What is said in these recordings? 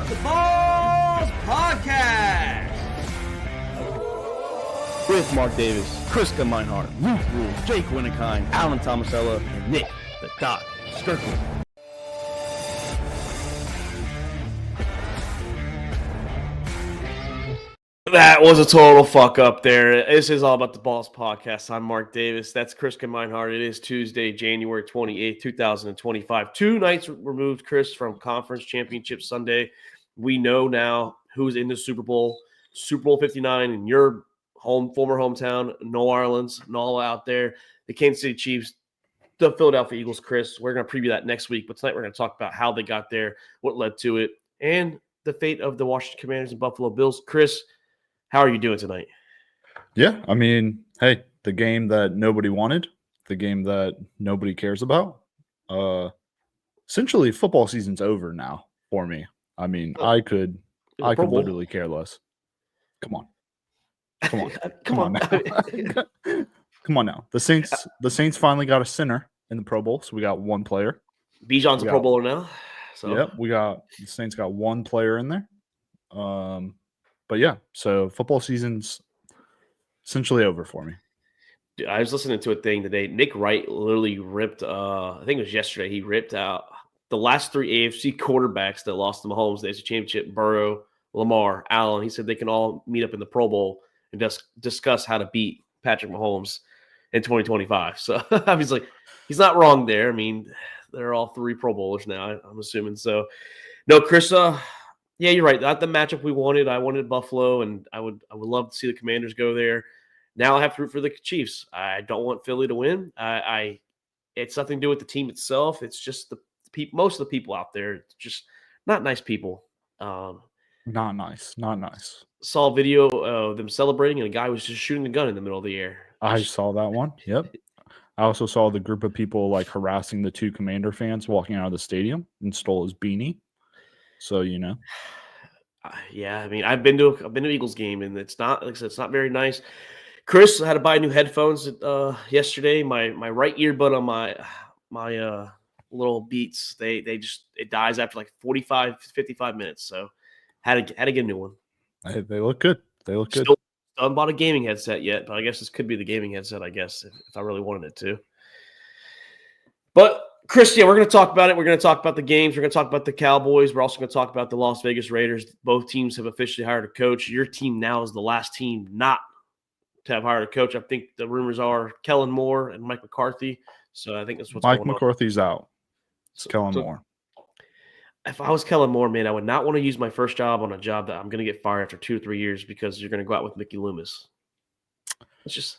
the Balls Podcast with Mark Davis, Chris Meinhardt, Luke Rule, Jake Winnekind, Alan Tomasella, and Nick the Doc Skirkle. That was a total fuck up there. This is all about the Balls Podcast. I'm Mark Davis. That's Chris Meinhardt. It is Tuesday, January 28th, 2025. 2 nights removed, Chris, from Conference Championship Sunday. We know now who's in the Super Bowl 59 in your former hometown, New Orleans, and all out there. The Kansas City Chiefs, the Philadelphia Eagles, Chris. We're going to preview that next week, but tonight we're going to talk about how they got there, what led to it, and the fate of the Washington Commanders and Buffalo Bills. Chris, how are you doing tonight? Yeah, I mean, hey, the game that nobody wanted, the game that nobody cares about. Essentially, football season's over now for me. I mean, I could literally care less. Come on. Come on now. Come on now. The Saints finally got a center in the Pro Bowl, so we got one player. Bijan's a Pro Bowler now. So yep, the Saints got one player in there. But yeah, so football season's essentially over for me. Dude, I was listening to a thing today. Nick Wright literally ripped, I think it was yesterday, he ripped out the last 3 AFC quarterbacks that lost to Mahomes. There's a championship, Burrow, Lamar, Allen. He said they can all meet up in the Pro Bowl and just discuss how to beat Patrick Mahomes in 2025. So obviously, he's not wrong there. I mean, they're all 3 Pro Bowlers now, I'm assuming. So, no, Chris, yeah, you're right. Not the matchup we wanted. I wanted Buffalo, and I would love to see the Commanders go there. Now I have to root for the Chiefs. I don't want Philly to win. It's nothing to do with the team itself. It's just most of the people out there, just not nice people. Not nice. Saw a video of them celebrating, and a guy was just shooting a gun in the middle of the air. I saw that one. Yep. I also saw the group of people like harassing the 2 Commander fans walking out of the stadium and stole his beanie. So, you know. Yeah, I mean, I've been to Eagles game, and it's not, like I said, it's not very nice. Chris, I had to buy new headphones yesterday. My right earbud on my little Beats, it dies after like 55 minutes. So had to get a new one. They look good. Still haven't bought a gaming headset yet, but I guess this could be the gaming headset, I guess, if I really wanted it to. But Chris, yeah, we're going to talk about it. We're going to talk about the games. We're going to talk about the Cowboys. We're also going to talk about the Las Vegas Raiders. Both teams have officially hired a coach. Your team now is the last team not to have hired a coach. I think the rumors are Kellen Moore and Mike McCarthy. So I think that's what's going on. Mike McCarthy's out. It's Kellen Moore. If I was Kellen Moore, man, I would not want to use my first job on a job that I'm going to get fired after 2 or 3 years because you're going to go out with Mickey Loomis. It's just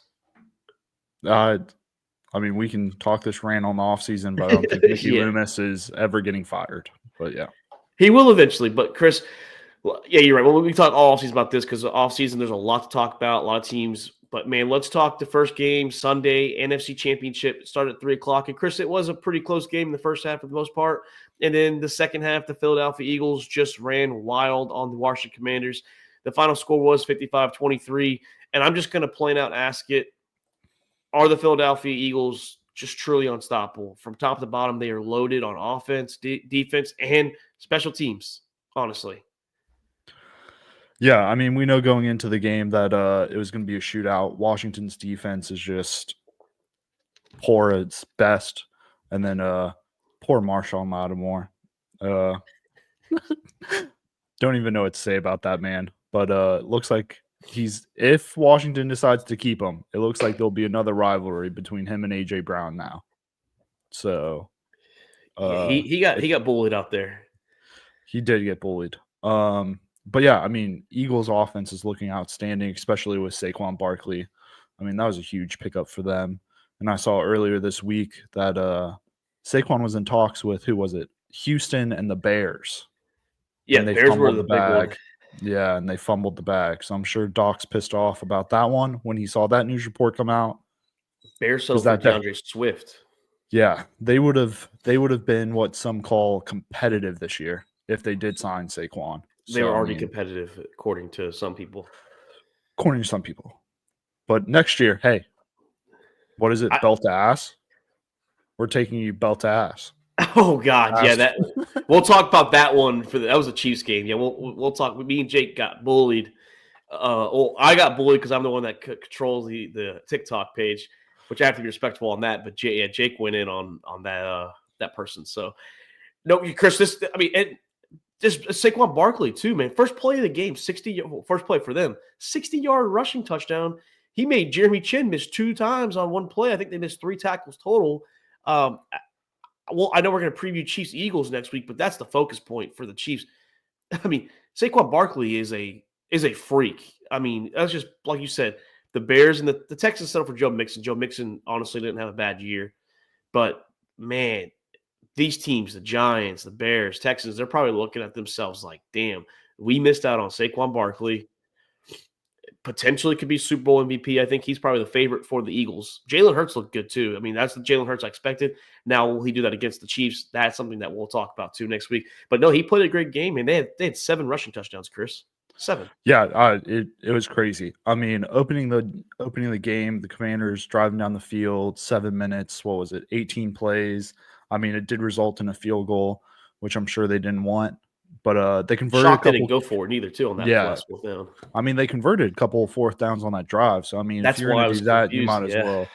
I mean, we can talk this rant on the offseason, but I don't think Mickey Loomis is ever getting fired. But, yeah. He will eventually. But, Chris, yeah, you're right. Well, we talk all offseason about this because the offseason there's a lot to talk about, a lot of teams. But, man, let's talk the first game, Sunday, NFC Championship. It started at 3 o'clock. And, Chris, it was a pretty close game in the first half for the most part. And then the second half, the Philadelphia Eagles just ran wild on the Washington Commanders. The final score was 55-23. And I'm just going to plain out ask it, are the Philadelphia Eagles just truly unstoppable? From top to bottom, they are loaded on offense, defense, and special teams, honestly. Yeah, I mean, we know going into the game that it was going to be a shootout. Washington's defense is just poor at its best. And then poor Marshall Lattimore. Don't even know what to say about that man. But it looks like if Washington decides to keep him, it looks like there'll be another rivalry between him and AJ Brown now. So he got bullied out there. He did get bullied. But yeah, I mean, Eagles offense is looking outstanding, especially with Saquon Barkley. I mean, that was a huge pickup for them. And I saw earlier this week that Saquon was in talks with, who was it? Houston and the Bears. Yeah, the Bears were the big one. Yeah, and they fumbled the bag. So I'm sure Doc's pissed off about that one when he saw that news report come out. Bears settled for DeAndre Swift. Yeah, they would have been what some call competitive this year if they did sign Saquon. They were already competitive, according to some people. But next year, hey, what is it? Belt to ass? We're taking you belt to ass. Oh God, yeah. That we'll talk about that one that was a Chiefs game. Yeah, we'll talk. Me and Jake got bullied. Well, I got bullied because I'm the one that controls the TikTok page, which I have to be respectful on that. But Jake went in on that person. So no, Chris. Just Saquon Barkley too, man. First play of the game, first play for them, 60-yard rushing touchdown. He made Jeremy Chin miss 2 times on one play. I think they missed 3 tackles total. Well, I know we're going to preview Chiefs Eagles next week, but that's the focus point for the Chiefs. I mean, Saquon Barkley is a freak. I mean, that's just like you said. The Bears and the Texans settled for Joe Mixon. Joe Mixon honestly didn't have a bad year, but man, these teams, the Giants, the Bears, Texans, they're probably looking at themselves like, damn, we missed out on Saquon Barkley. Potentially could be Super Bowl MVP. I think he's probably the favorite for the Eagles. Jalen Hurts looked good too. I mean, that's the Jalen Hurts I expected. Now, will he do that against the Chiefs? That's something that we'll talk about too next week. But no, he played a great game, and they had 7 rushing touchdowns, Chris. 7. Yeah, it was crazy. I mean, opening the game, the Commanders driving down the field, 7 minutes. What was it? 18 plays. I mean, it did result in a field goal, which I'm sure they didn't want. But they converted. Shocked they didn't go for it neither, too, on that last 4th down. I mean, they converted a couple of 4th downs on that drive. So I mean, that's if you're going to do that, you might as well.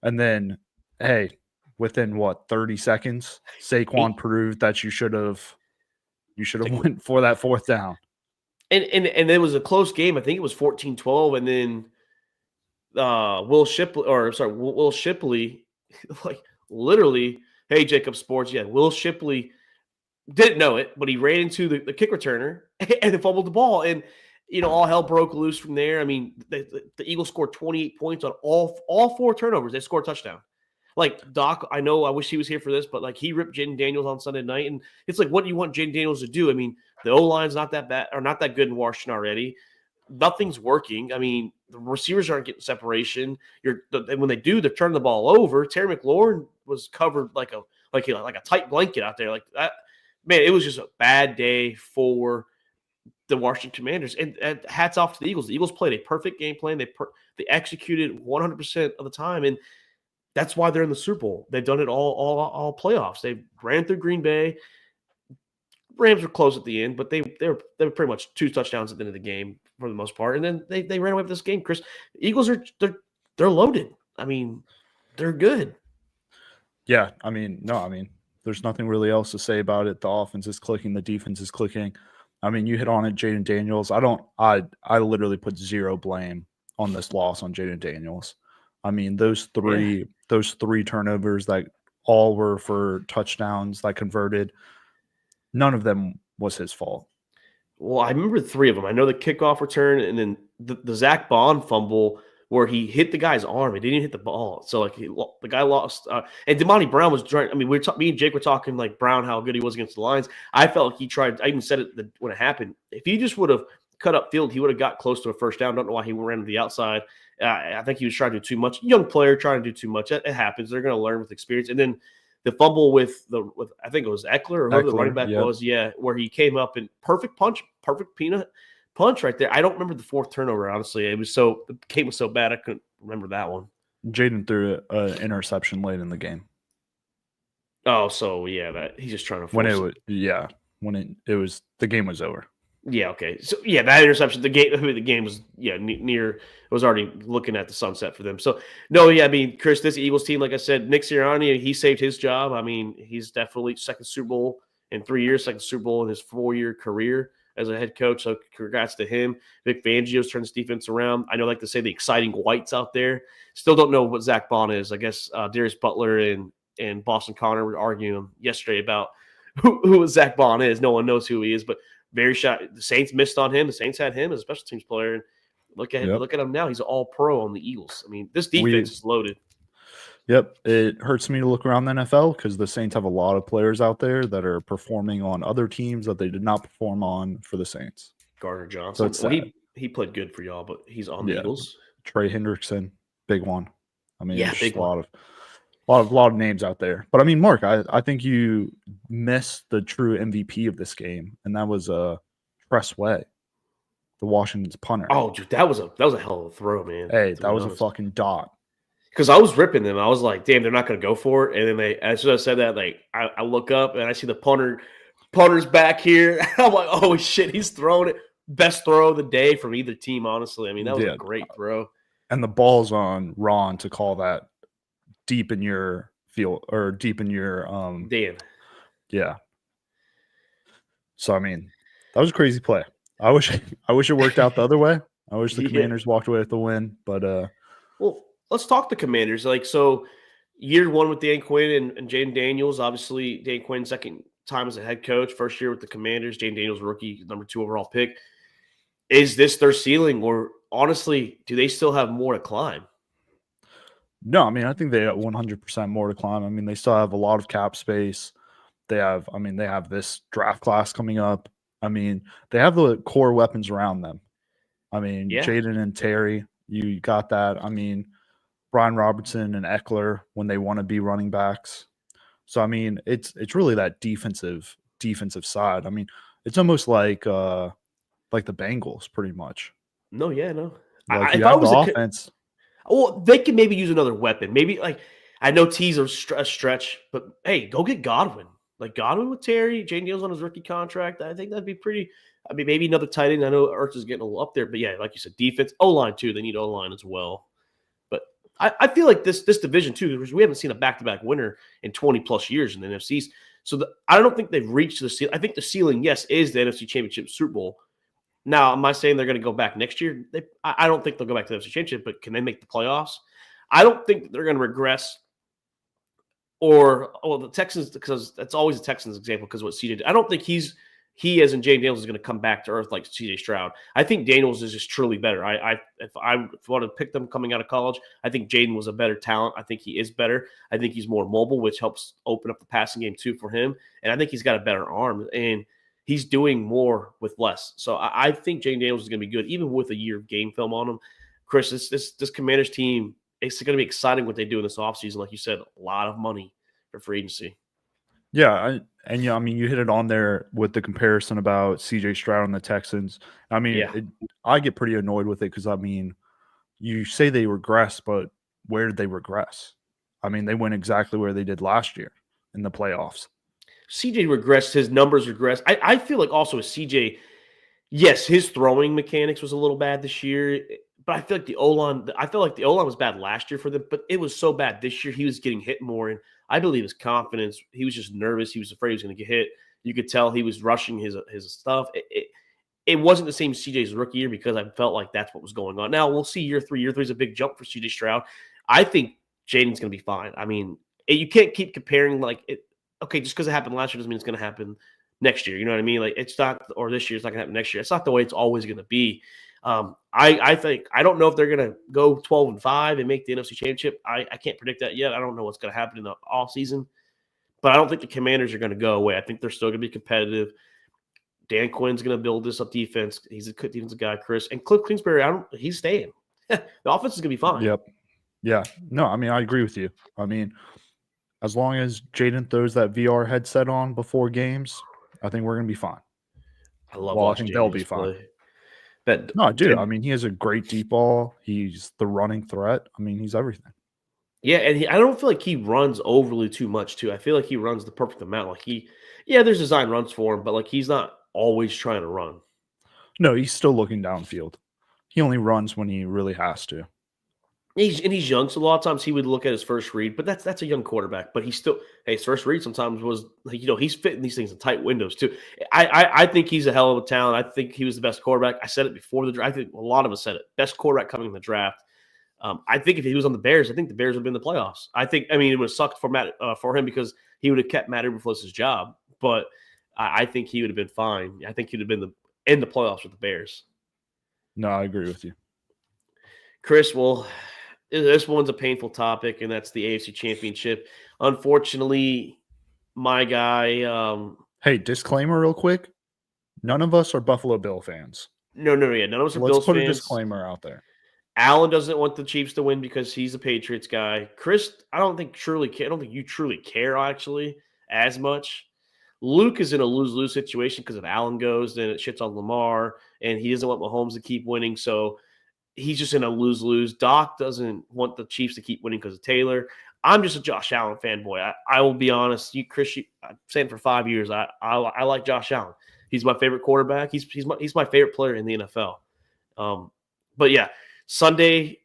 And then, hey, within 30 seconds, Saquon proved that you should have went for that 4th down. And it was a close game. I think it was 14-12, and then Will Shipley, like literally, hey, Jacob Sports, yeah, Will Shipley didn't know it, but he ran into the kick returner and then fumbled the ball, and all hell broke loose from there. I mean, the Eagles scored 28 points on all 4 turnovers. They scored a touchdown. Like, Doc, I know I wish he was here for this, but like he ripped Jaden Daniels on Sunday night, and it's like, what do you want Jaden Daniels to do? I mean, the O-line's not that bad, or not that good in Washington already. Nothing's working. I mean, the receivers aren't getting separation. When they do, they're turning the ball over. Terry McLaurin was covered like a tight blanket out there. Like that, man, it was just a bad day for the Washington Commanders. And hats off to the Eagles. The Eagles played a perfect game plan. They executed 100% of the time, and that's why they're in the Super Bowl. They've done it all playoffs. They ran through Green Bay. Rams were close at the end, but they were pretty much 2 touchdowns at the end of the game for the most part. And then they ran away with this game, Chris. Eagles they're loaded. I mean, they're good. Yeah, I mean, there's nothing really else to say about it. The offense is clicking, the defense is clicking. I mean, you hit on it, Jaden Daniels. I literally put 0 blame on this loss on Jaden Daniels. I mean, those three turnovers that all were for touchdowns that converted, none of them was his fault. Well, I remember 3 of them. I know the kickoff return, and then the Zach Bond fumble where he hit the guy's arm. He didn't hit the ball. So, like, the guy lost. And Demonte Brown was trying. I mean, me and Jake were talking, like, Brown, how good he was against the Lions. I felt like he tried. I even said it when it happened. If he just would have cut up field, he would have got close to a first down. Don't know why he ran to the outside. I think he was trying to do too much. Young player trying to do too much. It happens. They're going to learn with experience. And then the fumble with I think it was Eckler or whoever the running back was, where he came up and perfect peanut punch right there. I don't remember the 4th turnover, honestly. The game was so bad I couldn't remember that one. Jaden threw an interception late in the game. Oh, so yeah, that he's just trying to force the game was over. Yeah, okay. So yeah, that interception, the game was near. It was already looking at the sunset for them. So no, yeah, I mean, Chris, this Eagles team, like I said, Nick Sirianni, he saved his job. I mean, he's definitely second Super Bowl in 3 years, second Super Bowl in his 4-year career as a head coach. So congrats to him. Vic Fangio's turned his defense around. I know, like to say, the exciting whites out there. Still don't know what Zach Bond is. I guess Darius Butler and Boston Connor were arguing yesterday about who Zach Bond is. No one knows who he is, but very shot. The Saints missed on him. The Saints had him as a special teams player. And look at him now. He's an all-pro on the Eagles. I mean, this defense is loaded. Yep. It hurts me to look around the NFL because the Saints have a lot of players out there that are performing on other teams that they did not perform on for the Saints. Gardner Johnson. So he played good for y'all, but he's on the Eagles. Trey Hendrickson, big one. I mean, big one. A lot of names out there. But I mean, Mark, I think you missed the true MVP of this game, and that was Tress Way, the Washington's punter. Oh, dude, that was a hell of a throw, man. Hey, that was a fucking dot. because I was ripping them. I was like, damn, they're not going to go for it. And then as soon as I said that, like, I look up and I see the punter's back here. I'm like, oh, shit, he's throwing it. Best throw of the day from either team, honestly. I mean, that was a great throw. And the ball's on Ron to call that deep in your field or deep in your damn. Yeah. So I mean, that was a crazy play. I wish it worked out the other way. I wish the Commanders walked away with the win, but well, let's talk the Commanders. Like, so year one with Dan Quinn and Jaden Daniels. Obviously, Dan Quinn second time as a head coach, first year with the Commanders. Jaden Daniels rookie, number 2 overall pick. Is this their ceiling, or honestly, do they still have more to climb? No, I mean, I think they have 100% more to climb. I mean, they still have a lot of cap space. They have this draft class coming up. I mean, they have the core weapons around them. I mean, Jaden and Terry, you got that. I mean, Brian Robertson and Eckler when they want to be running backs. So I mean, it's really that defensive side. I mean, it's almost like the Bengals, pretty much. No. Like if I was offense. Well, they could maybe use another weapon. Maybe I know T's a stretch, but hey, go get Godwin. Like Godwin with Terry, Jaden Daniels on his rookie contract. I think that'd be pretty. I mean, maybe another tight end. I know Ertz is getting a little up there, but yeah, like you said, defense, O-line too. They need O-line as well. But I feel like this division too, because we haven't seen a back-to-back winner in 20-plus years in the NFCs. So I don't think they've reached the ceiling. I think the ceiling, yes, is the NFC Championship Super Bowl. Now, am I saying they're going to go back next year? I don't think they'll go back to the NFC Championship, but can they make the playoffs? I don't think they're going to regress. The Texans, because that's always a Texans example because of what CJ did. I don't think he as in Jaden Daniels is going to come back to earth like CJ Stroud. I think Daniels is just truly better. If I want to pick them coming out of college, I think Jaden was a better talent. I think he is better. I think he's more mobile, which helps open up the passing game too for him. And I think he's got a better arm. And he's doing more with less. So I think Jaden Daniels is going to be good, even with a year of game film on him. Chris, this Commanders team, it's going to be exciting what they do in this offseason. Like you said, a lot of money for free agency. Yeah, I mean, you hit it on there with the comparison about CJ Stroud and the Texans. I mean, I get pretty annoyed with it because, I mean, you say they regress, but where did they regress? I mean, they went exactly where they did last year in the playoffs. CJ regressed. His numbers regressed. I feel like also with CJ, yes, his throwing mechanics was a little bad this year, but I feel like the O-line was bad last year for them, but it was so bad this year. He was getting hit more, and I believe his confidence, he was just nervous. He was afraid he was going to get hit. You could tell he was rushing his stuff. It wasn't the same CJ's rookie year because I felt like that's what was going on. Now, we'll see year 3. Year 3 is a big jump for CJ Stroud. I think Jaden's going to be fine. I mean, you can't keep comparing like it. Okay, just because it happened last year doesn't mean it's going to happen next year. You know what I mean? Like it's not, or this year it's not going to happen next year. It's not the way it's always going to be. I think I don't know if they're going to go 12-5 and make the NFC Championship. I can't predict that yet. I don't know what's going to happen in the offseason, but I don't think the Commanders are going to go away. I think they're still going to be competitive. Dan Quinn's going to build this up defense. He's a good defensive guy, Chris. And Cliff Kingsbury, he's staying. The offense is going to be fine. Yep. Yeah. No, I mean, I agree with you. I mean, as long as Jaden throws that VR headset on before games, I think we're going to be fine. I think they'll be fine. But no, dude, I mean, he has a great deep ball. He's the running threat. I mean, he's everything. Yeah, and I don't feel like he runs overly too much, too. I feel like he runs the perfect amount. Like there's design runs for him, but like he's not always trying to run. No, he's still looking downfield. He only runs when he really has to. He's young, so a lot of times he would look at his first read, but that's a young quarterback. But his first read sometimes was like, he's fitting these things in tight windows too. I think he's a hell of a talent. I think he was the best quarterback. I said it before the draft. I think a lot of us said it. Best quarterback coming in the draft. I think if he was on the Bears, I think the Bears would have been in the playoffs. It would have sucked for him because he would have kept Matt Eberflus's job. But I think he would have been fine. I think he'd have been in the playoffs with the Bears. No, I agree with you, Chris. Well, this one's a painful topic, and that's the AFC Championship. Unfortunately, my guy. Hey, disclaimer real quick. None of us are Buffalo Bill fans. No, yeah. None of us are Bills fans. Let's put a disclaimer out there. Allen doesn't want the Chiefs to win because he's a Patriots guy. Chris, I don't think you truly care, actually, as much. Luke is in a lose-lose situation because if Allen goes, then it shits on Lamar, and he doesn't want Mahomes to keep winning. So he's just in a lose-lose. Doc doesn't want the Chiefs to keep winning because of Taylor. I'm just a Josh Allen fanboy. I will be honest. Chris, I'm saying for 5 years, I like Josh Allen. He's my favorite quarterback. He's my favorite player in the NFL. But yeah, Sunday,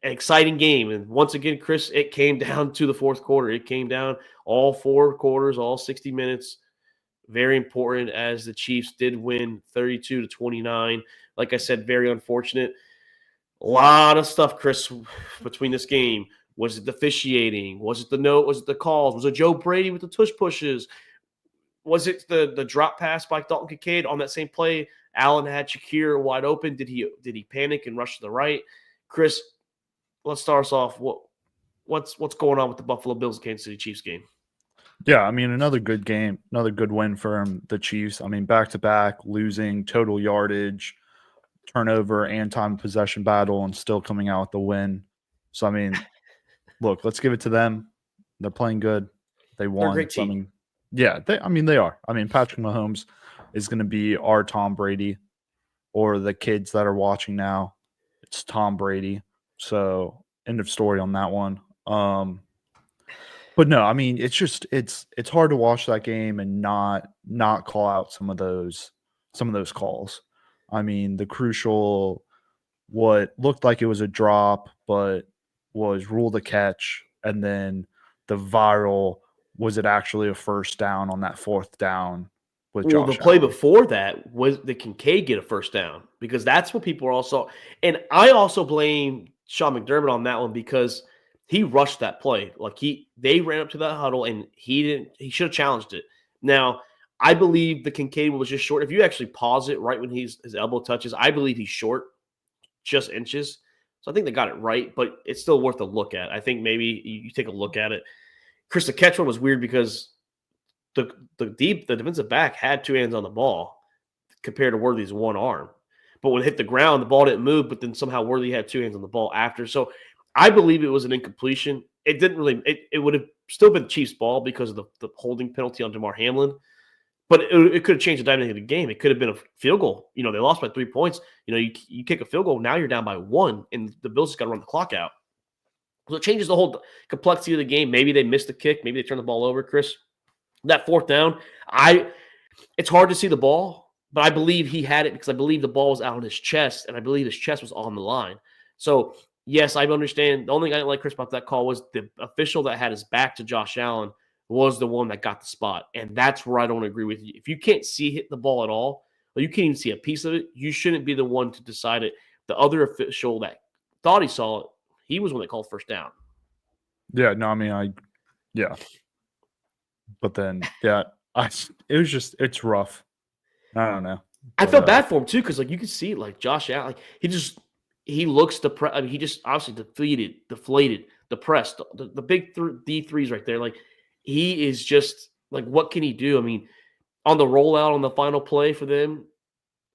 an exciting game. And once again, Chris, it came down to the fourth quarter. It came down all 4 quarters, all 60 minutes. Very important as the Chiefs did win 32-29. Like I said, very unfortunate. A lot of stuff, Chris, between this game. Was it the officiating? Was it the note? Was it the calls? Was it Joe Brady with the tush pushes? Was it the drop pass by Dalton Kincaid on that same play? Allen had Shakir wide open. Did he panic and rush to the right? Chris, let's start us off. What's going on with the Buffalo Bills Kansas City Chiefs game? Yeah, I mean, another good game, another good win for the Chiefs. I mean, back-to-back, losing total yardage, turnover, and time of possession battle, and still coming out with the win. So, I mean, look, let's give it to them. They're playing good. They won. They're a great team. So, I mean, yeah, they are. I mean, Patrick Mahomes is going to be our Tom Brady, or the kids that are watching now, it's Tom Brady. So, end of story on that one. But no, I mean, it's just it's hard to watch that game and not call out some of those calls. I mean, the crucial, what looked like it was a drop, but was ruled a catch, and then the viral, was it actually a first down on that fourth down with Josh the play Allen? before that was the Kincaid get a first down, because that's what people are also, and I also blame Sean McDermott on that one because he rushed that play. Like they ran up to that huddle and he should have challenged it. Now, I believe the Kincaid was just short. If you actually pause it right when his elbow touches, I believe he's short, just inches. So I think they got it right, but it's still worth a look at. I think maybe you take a look at it. Chris, the catch one was weird because the defensive back had 2 hands on the ball compared to Worthy's one arm. But when it hit the ground, the ball didn't move, but then somehow Worthy had 2 hands on the ball after. So I believe it was an incompletion. It didn't really – it would have still been Chiefs' ball because of the holding penalty on Damar Hamlin. But it could have changed the dynamic of the game. It could have been a field goal. They lost by 3 points. You kick a field goal, now you're down by 1, and the Bills just got to run the clock out. So it changes the whole complexity of the game. Maybe they missed the kick. Maybe they turned the ball over, Chris. That fourth down, it's hard to see the ball, but I believe he had it because I believe the ball was out on his chest, and I believe his chest was on the line. So, yes, I understand. The only thing I didn't like, Chris, about that call was the official that had his back to Josh Allen was the one that got the spot, and that's where I don't agree with you. If you can't hit the ball at all, or you can't even see a piece of it, you shouldn't be the one to decide it. The other official that thought he saw it, he was one that called first down. Yeah, no, I mean, yeah. But then, yeah, it's rough. I don't know. I felt bad for him too because you can see Josh Allen, he looks depressed. I mean, he just obviously deflated, depressed. The big D3s right there. He is just what can he do? I mean, on the rollout on the final play for them,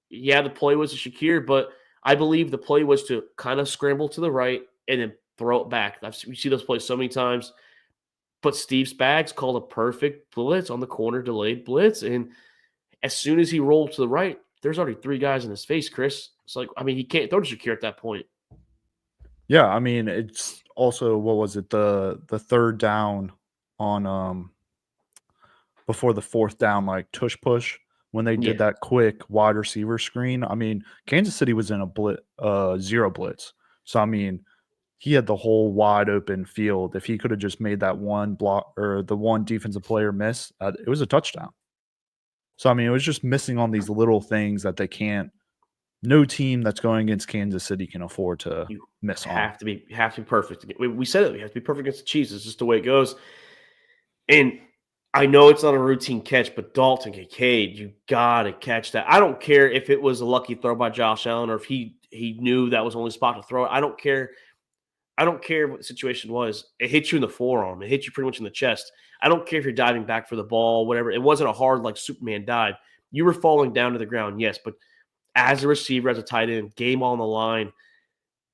yeah, the play was to Shakir, but I believe the play was to kind of scramble to the right and then throw it back. We see those plays so many times. But Steve Spags called a perfect blitz on the corner, delayed blitz. And as soon as he rolled to the right, there's already 3 guys in his face, Chris. It's he can't throw to Shakir at that point. Yeah, I mean, it's also, what was it, the third down on before the fourth down, tush push, when they did that quick wide receiver screen. I mean, Kansas City was in a zero blitz. So, I mean, he had the whole wide open field. If he could have just made that one block or the one defensive player miss, it was a touchdown. So, I mean, it was just missing on these little things that they can't. No team that's going against Kansas City can afford to miss on. You have to be perfect. We said it. We have to be perfect against the Chiefs. It's just the way it goes. And I know it's not a routine catch, but Dalton Kincaid, you got to catch that. I don't care if it was a lucky throw by Josh Allen or if he knew that was the only spot to throw it. I don't care. I don't care what the situation was. It hit you in the forearm. It hit you pretty much in the chest. I don't care if you're diving back for the ball, whatever. It wasn't a hard Superman dive. You were falling down to the ground, yes, but as a receiver, as a tight end, game on the line,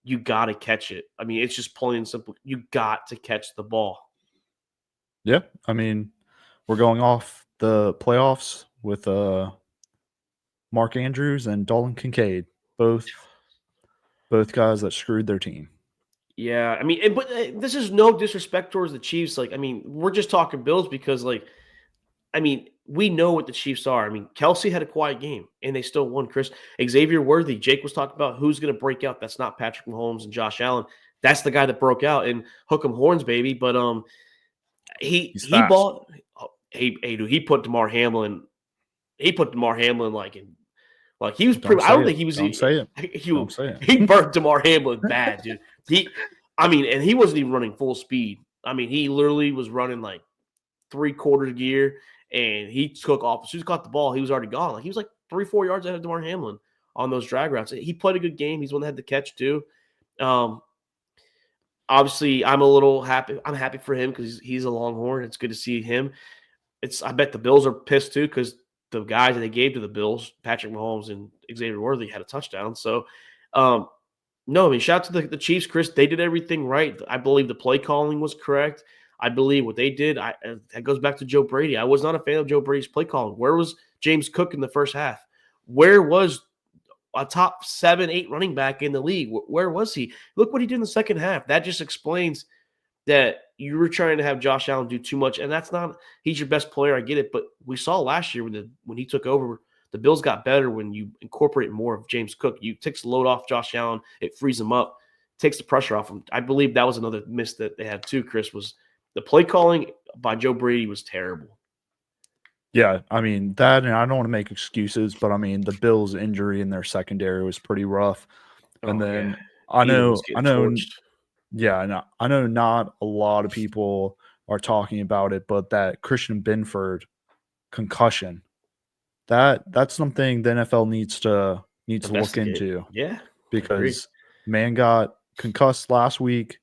you got to catch it. I mean, it's just plain and simple. You got to catch the ball. Yeah, I mean, we're going off the playoffs with Mark Andrews and Dalton Kincaid, both Both guys that screwed their team. Yeah, I mean, but this is no disrespect towards the Chiefs. Like, I mean, we're just talking Bills because, like, I mean, we know what the Chiefs are. I mean, Kelsey had a quiet game, and they still won, Chris. Xavier Worthy, Jake was talking about who's going to break out. That's not Patrick Mahomes and Josh Allen. That's the guy that broke out, and hook 'em horns, baby. But He's he fast. bought hey, dude, he put DeMar Hamlin like he was pretty. I don't think he was. Don't say it. Don't say it. He burnt DeMar Hamlin bad, dude. And he wasn't even running full speed. I mean, he literally was running like 3/4 gear, and he took off. As soon as he caught the ball, he was already gone. Like he was like 3-4 yards ahead of DeMar Hamlin on those drag routes. He played a good game. He's one that had the catch too. Obviously, I'm a little happy. I'm happy for him because he's a Longhorn. It's good to see him. I bet the Bills are pissed too because the guys that they gave to the Bills, Patrick Mahomes and Xavier Worthy, had a touchdown. So, no, I mean, shout out to the Chiefs, Chris. They did everything right. I believe the play calling was correct. I believe what they did, that goes back to Joe Brady. I was not a fan of Joe Brady's play calling. Where was James Cook in the first half? Where was a top 7-8 running back in the league? Where was he? Look what he did in the second half. That just explains that you were trying to have Josh Allen do too much, and that's not – he's your best player. I get it, but we saw last year when he took over, the Bills got better when you incorporate more of James Cook. You takes the load off Josh Allen. It frees him up, takes the pressure off him. I believe that was another miss that they had too, Chris, was the play calling by Joe Brady was terrible. Yeah, I mean, that, and I don't want to make excuses, but I mean, the Bills' injury in their secondary was pretty rough. And then yeah. I know Torched. I know not a lot of people are talking about it, but that Christian Binford concussion, that's something the NFL needs to look into. Yeah. Because man got concussed last week,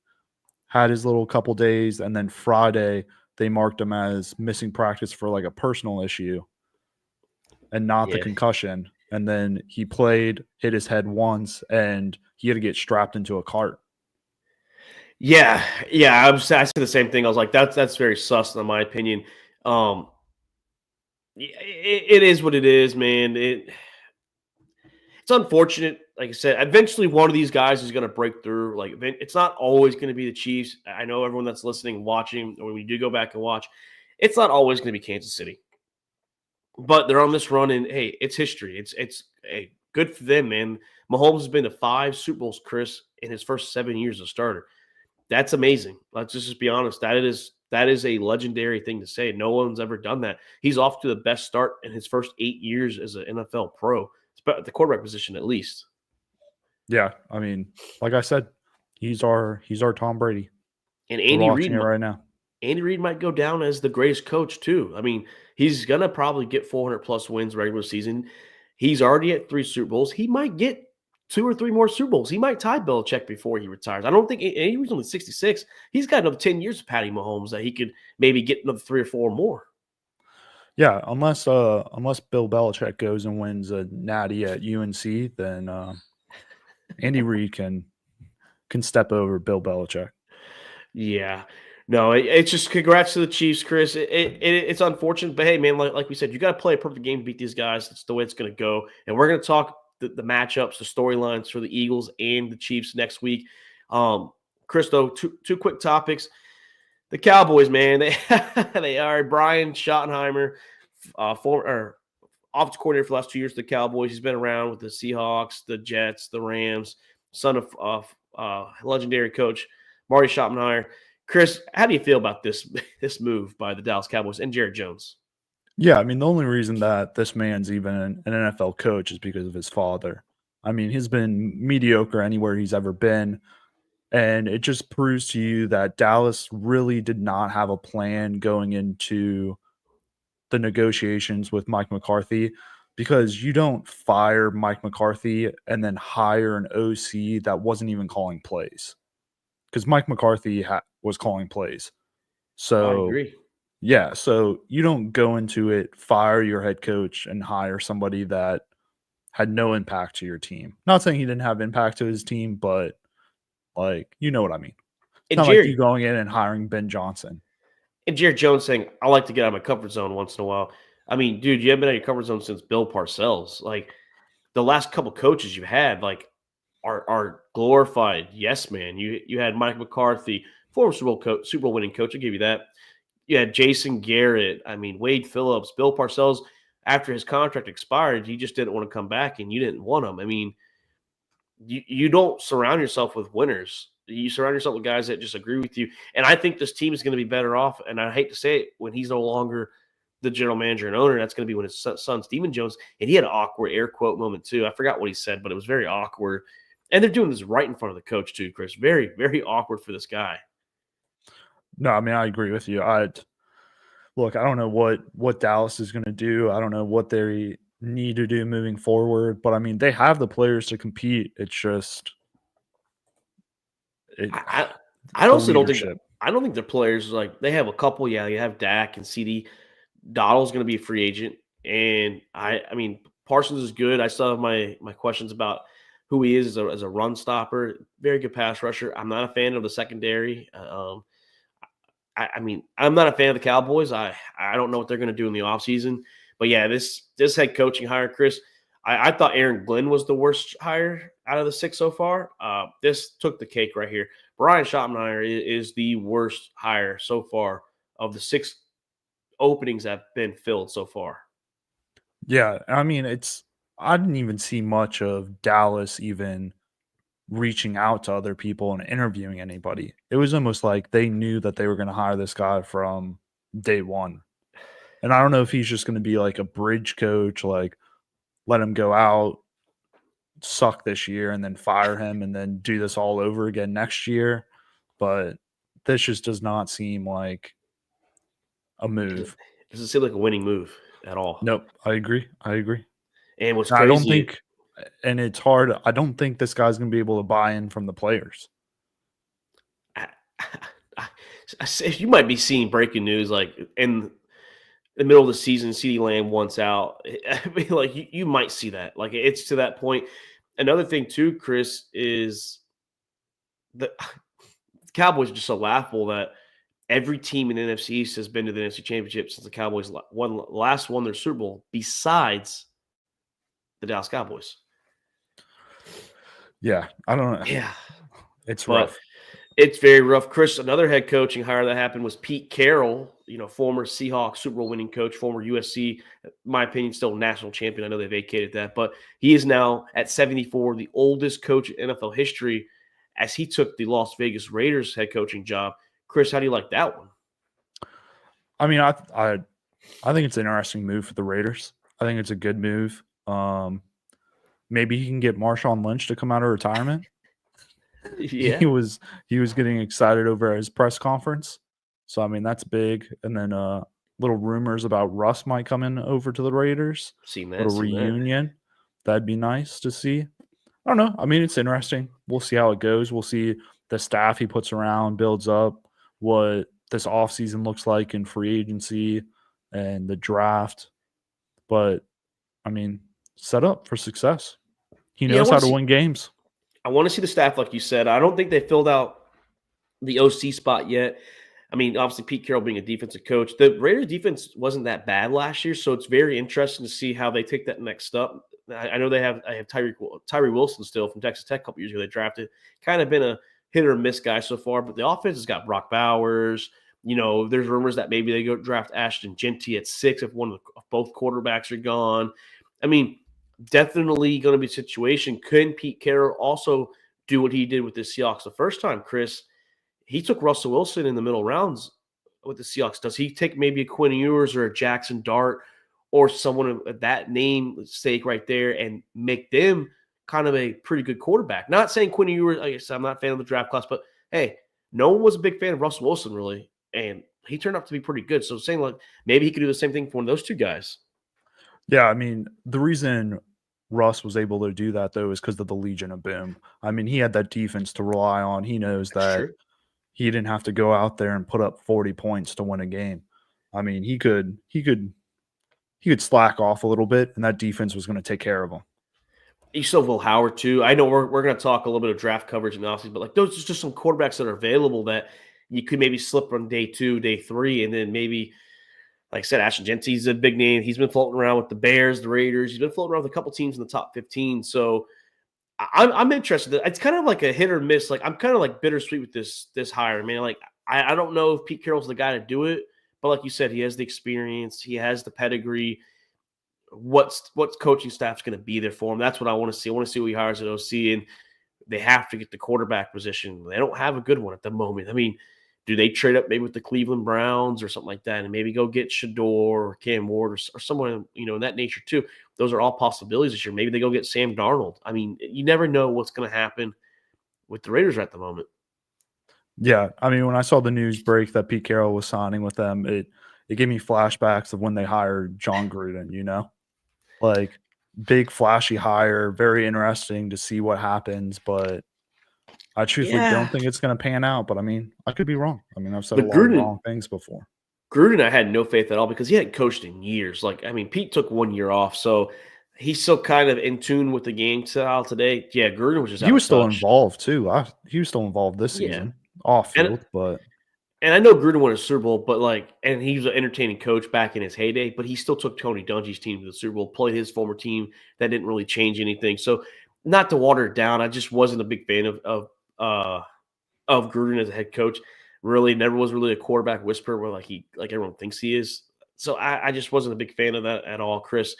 had his little couple days, and then Friday they marked him as missing practice for like a personal issue and not the concussion. And then he played, hit his head once, and he had to get strapped into a cart. Yeah. I said the same thing. I was like, that's very sus, in my opinion. It is what it is, man. It's unfortunate. Like I said, eventually one of these guys is going to break through. Like, it's not always going to be the Chiefs. I know everyone that's listening and watching, or when we do go back and watch, it's not always going to be Kansas City. But they're on this run, and hey, it's history. It's good for them, man. Mahomes has been to 5 Super Bowls, Chris, in his first 7 years as a starter. That's amazing. Let's just be honest. That is a legendary thing to say. No one's ever done that. He's off to the best start in his first 8 years as an NFL pro, at the quarterback position at least. Yeah, I mean, like I said, he's our Tom Brady. And Andy Reid right now. Andy Reid might go down as the greatest coach too. I mean, he's gonna probably get 400 plus wins regular season. He's already at 3 Super Bowls. He might get 2 or 3 more Super Bowls. He might tie Belichick before he retires. I don't think Andy Reid's only 66. He's got another 10 years of Patty Mahomes that he could maybe get another 3 or 4 more. Yeah, unless Bill Belichick goes and wins a natty at UNC, then Andy Reid can step over Bill Belichick. Yeah. No, it's just congrats to the Chiefs, Chris. It's unfortunate, but hey, man, like we said, you got to play a perfect game to beat these guys. That's the way it's going to go. And we're going to talk the matchups, the storylines for the Eagles and the Chiefs next week. Chris, though, two quick topics. The Cowboys, man, they are Brian Schottenheimer, former offensive coordinator for the last 2 years for the Cowboys. He's been around with the Seahawks, the Jets, the Rams, son of legendary coach Marty Schottenheimer. Chris, how do you feel about this move by the Dallas Cowboys and Jared Jones? Yeah, I mean, the only reason that this man's even an NFL coach is because of his father. I mean, he's been mediocre anywhere he's ever been. And it just proves to you that Dallas really did not have a plan going into the negotiations with Mike McCarthy, because you don't fire Mike McCarthy and then hire an OC that wasn't even calling plays, because Mike McCarthy was calling plays. So I agree. Yeah, so you don't go into it, fire your head coach, and hire somebody that had no impact to your team. Not saying he didn't have impact to his team, but like, you know what I mean. It's not like you going in and hiring Ben Johnson. And Jared Jones saying, I like to get out of my comfort zone once in a while. I mean, dude, you haven't been out of your comfort zone since Bill Parcells. Like, the last couple coaches you had, like, are glorified yes man. You had Mike McCarthy, former Super Bowl winning coach. I'll give you that. You had Jason Garrett. I mean, Wade Phillips, Bill Parcells. After his contract expired, he just didn't want to come back, and you didn't want him. I mean, you don't surround yourself with winners. You surround yourself with guys that just agree with you. And I think this team is going to be better off. And I hate to say it, when he's no longer the general manager and owner, that's going to be when his son, Stephen Jones, and he had an awkward air quote moment too. I forgot what he said, but it was very awkward. And they're doing this right in front of the coach too, Chris. Very, very awkward for this guy. No, I mean, I agree with you. Look, I don't know what Dallas is going to do. I don't know what they need to do moving forward, but I mean, they have the players to compete. It's just I honestly don't think their players like they have a couple. Yeah, you have Dak and CD. Donald's going to be a free agent, and I mean Parsons is good. I still have my questions about who he is as a run stopper. Very good pass rusher. I'm not a fan of the secondary. I mean, I'm not a fan of the Cowboys. I don't know what they're going to do in the offseason. But, yeah, this head coaching hire, Chris, I thought Aaron Glenn was the worst hire out of the 6 so far. This took the cake right here. Brian Schottenheimer is the worst hire so far of the 6 openings that have been filled so far. Yeah, I mean, I didn't even see much of Dallas even reaching out to other people and interviewing anybody. It was almost like they knew that they were going to hire this guy from day one. And I don't know if he's just going to be like a bridge coach, like let him go out, suck this year, and then fire him and then do this all over again next year. But this just does not seem like a move. It doesn't seem like a winning move at all. Nope, I agree. And what's crazy, I don't think, and it's hard, I don't think this guy's going to be able to buy in from the players. You might be seeing breaking news like in the middle of the season, CeeDee Lamb wants out. I mean, like you might see that. Like it's to that point. Another thing too, Chris, is the Cowboys are just so laughable that every team in the NFC East has been to the NFC Championship since the Cowboys last won their Super Bowl, besides the Dallas Cowboys. Yeah, I don't know. Yeah, it's rough. It's very rough. Chris, another head coaching hire that happened was Pete Carroll, former Seahawks Super Bowl winning coach, former USC, in my opinion, still national champion. I know they vacated that, but he is now at 74, the oldest coach in NFL history, as he took the Las Vegas Raiders head coaching job. Chris, how do you like that one? I mean, I think it's an interesting move for the Raiders. I think it's a good move. Maybe he can get Marshawn Lynch to come out of retirement. Yeah, he was getting excited over his press conference. So I mean, that's big. And then little rumors about Russ might come in over to the Raiders. Seen that. Little reunion. That'd be nice to see. I don't know. I mean, it's interesting. We'll see how it goes. We'll see the staff he puts around, builds up, what this offseason looks like in free agency and the draft. But I mean, set up for success. He knows how to win games. I want to see the staff, like you said. I don't think they filled out the OC spot yet. I mean, obviously, Pete Carroll being a defensive coach. The Raiders' defense wasn't that bad last year, so it's very interesting to see how they take that next step. I know I have Tyree Wilson still from Texas Tech a couple years ago. They drafted. Kind of been a hit or miss guy so far, but the offense has got Brock Bowers. There's rumors that maybe they go draft Ashton Genty at 6 if both quarterbacks are gone. I mean, definitely going to be a situation. Couldn't Pete Carroll also do what he did with the Seahawks the first time, Chris? He took Russell Wilson in the middle rounds with the Seahawks. Does he take maybe a Quinn Ewers or a Jackson Dart or someone of that name stake right there and make them kind of a pretty good quarterback? Not saying Quinn Ewers, like I said, I'm not a fan of the draft class, but hey, no one was a big fan of Russell Wilson really, and he turned out to be pretty good. So saying like maybe he could do the same thing for one of those two guys. Yeah, I mean, the reason Russ was able to do that, though, is because of the Legion of Boom. I mean, he had that defense to rely on. He knows that he didn't have to go out there and put up 40 points to win a game. I mean, he could slack off a little bit, and that defense was going to take care of him. You still have Will Howard, too. I know we're going to talk a little bit of draft coverage in the offseason, but like those are just some quarterbacks that are available that you could maybe slip on day 2, day 3, and then maybe – like I said, Ashton Genty's a big name. He's been floating around with the Bears, the Raiders. He's been floating around with a couple teams in the top 15. So I'm interested. It's kind of like a hit or miss. Like I'm kind of like bittersweet with this hire, man. Like I don't know if Pete Carroll's the guy to do it, but like you said, he has the experience, he has the pedigree. What's coaching staff's going to be there for him? That's what I want to see. I want to see what he hires at OC, and they have to get the quarterback position. They don't have a good one at the moment. I mean, do they trade up maybe with the Cleveland Browns or something like that, and maybe go get Shador or Cam Ward or someone in that nature too? Those are all possibilities this year. Maybe they go get Sam Darnold. I mean, you never know what's going to happen with the Raiders at the moment. Yeah, I mean, when I saw the news break that Pete Carroll was signing with them, it gave me flashbacks of when they hired John Gruden. Like big flashy hire, very interesting to see what happens, but I truthfully don't think it's going to pan out. But I mean, I could be wrong. I mean, I've said But a lot of wrong things before. Gruden, I had no faith at all because he hadn't coached in years. Like, I mean, Pete took 1 year off, so he's still kind of in tune with the game style today. Yeah, Gruden was just He was still involved too. He was still involved this season off field, but. And I know Gruden won a Super Bowl, but and he was an entertaining coach back in his heyday, but he still took Tony Dungy's team to the Super Bowl, played his former team. That didn't really change anything. So not to water it down, I just wasn't a big fan of Gruden as a head coach. Really never was really a quarterback whisperer where like everyone thinks he is. So I just wasn't a big fan of that at all, Chris.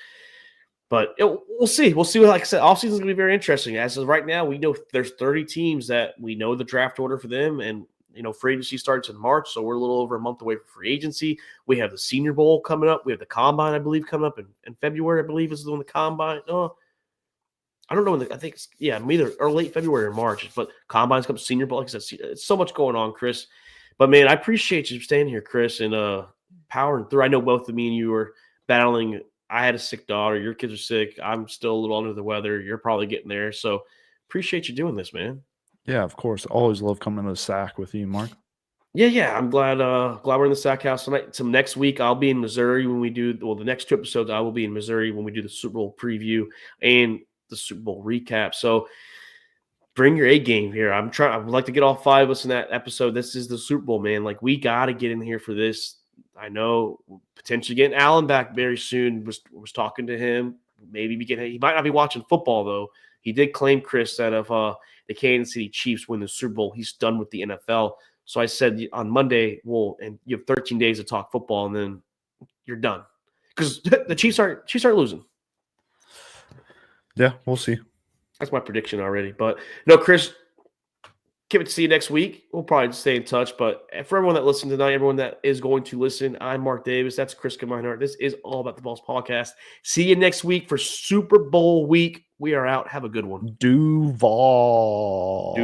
But we'll see. We'll see. Like I said, offseason is going to be very interesting. As of right now, we know there's 30 teams that we know the draft order for them, and free agency starts in March, so we're a little over a month away from free agency. We have the Senior Bowl coming up. We have the Combine, I believe, coming up in February. I believe is when the Combine. Oh, I don't know. I think it's either or late February or March. But Combine's coming, Senior Bowl. Like I said, it's so much going on, Chris. But man, I appreciate you staying here, Chris, and powering through. I know both of me and you were battling. I had a sick daughter. Your kids are sick. I'm still a little under the weather. You're probably getting there. So appreciate you doing this, man. Yeah, of course. Always love coming to the SAC with you, Mark. Yeah. I'm glad we're in the SAC house tonight. So next week I'll be in Missouri when we do the next 2 episodes. I will be in Missouri when we do the Super Bowl preview and the Super Bowl recap. So bring your A game here. I would like to get all 5 of us in that episode. This is the Super Bowl, man. Like we got to get in here for this. I know potentially getting Allen back very soon. Was talking to him. Maybe he might not be watching football though. He did claim, Chris, that if the Kansas City Chiefs win the Super Bowl, he's done with the NFL. So I said on Monday, and you have 13 days to talk football, and then you're done because the Chiefs aren't losing. Yeah, we'll see. That's my prediction already. But no, Chris, can't wait to see you next week. We'll probably stay in touch. But for everyone that listened tonight, everyone that is going to listen, I'm Mark Davis. That's Chris Meinhardt. This is All About the Balls podcast. See you next week for Super Bowl week. We are out. Have a good one. Duval.